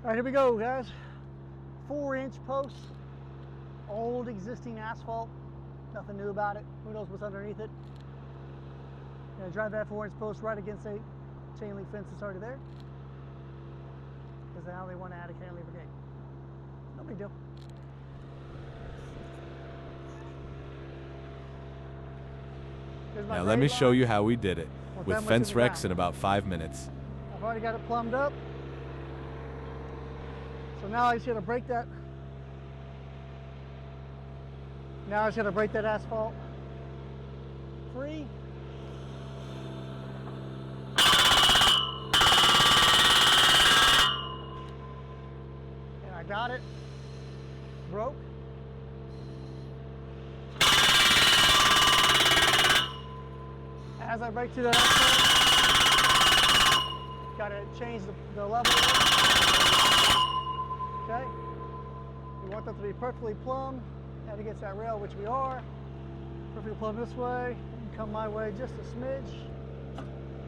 All right, here we go, guys. 4-inch posts, old existing asphalt, nothing new about it. Who knows what's underneath it? Gonna drive that 4-inch post right against a chain link fence that's already there, because now they want to add a cantilever gate. No big deal. Now let me show you how we did it, with fence Rex in about 5 minutes. I've already got it plumbed up. So now I just gotta break that. Now I just gotta break that asphalt free. And I got it. Broke. As I break through that asphalt, gotta change the level. Okay, we want that to be perfectly plumb and against that rail, which we are. Perfectly plumb this way, and come my way just a smidge,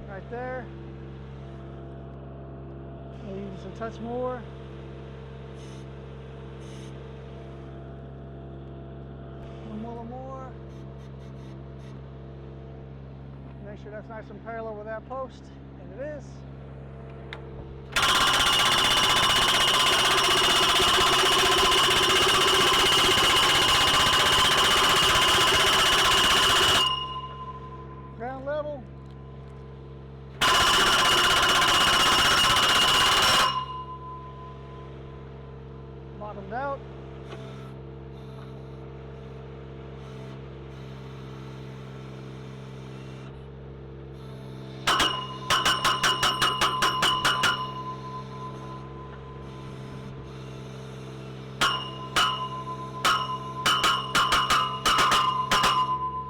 right there. Maybe just a touch more. One more. Make sure that's nice and parallel with that post, and it is. Ground level. Bottomed out.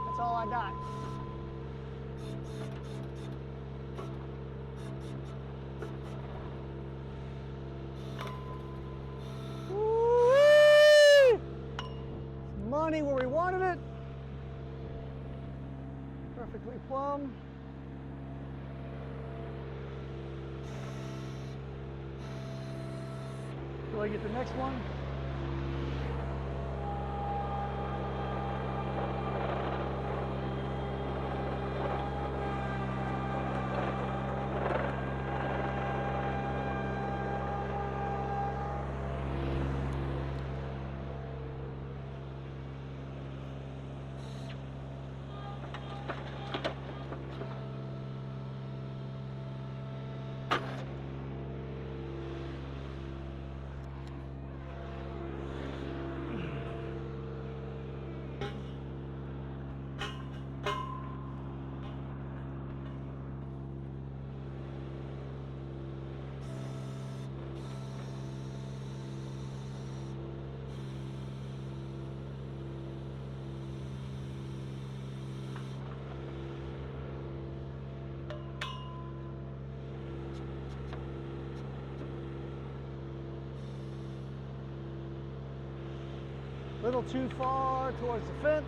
That's all I got. Money where we wanted it. Perfectly plumb. Do I get the next one? A little too far towards the fence.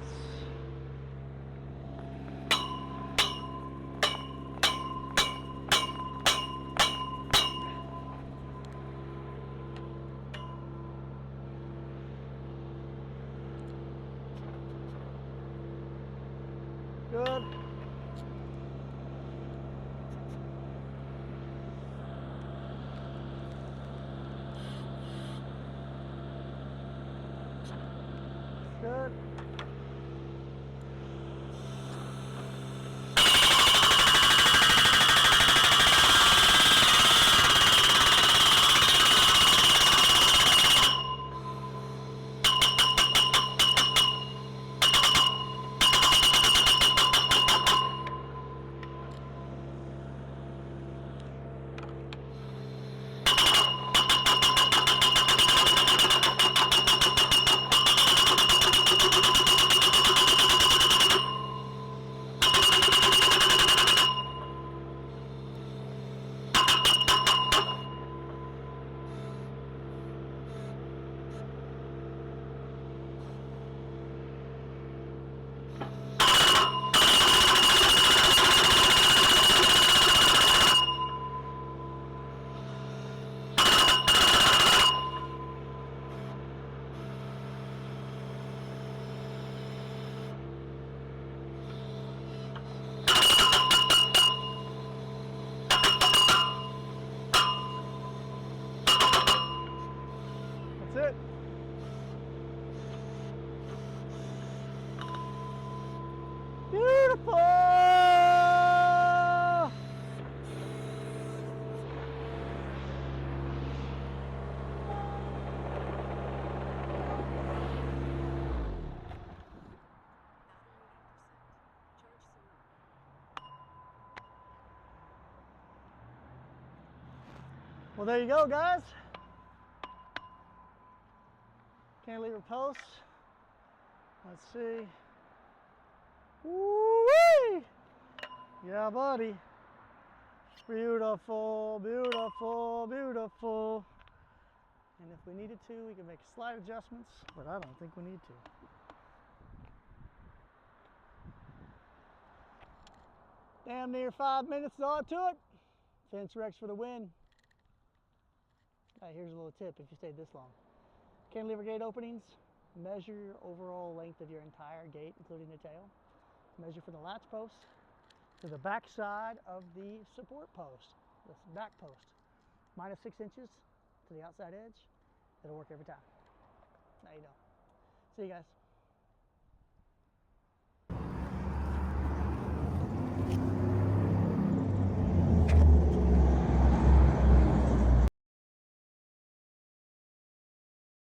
Good. Good. it. Beautiful! Well, there you go, guys. Cantilever posts. Let's see. Woo-wee! Yeah, buddy. Beautiful, beautiful, beautiful. And if we needed to, we could make slight adjustments, but I don't think we need to. Damn near 5 minutes on to it. Fence Rex for the win. Here's a little tip if you stayed this long. Cantilever gate openings, measure your overall length of your entire gate, including the tail. Measure from the latch post to the back side of the support post, the back post. Minus 6 inches to the outside edge. It'll work every time. Now you know. See you guys.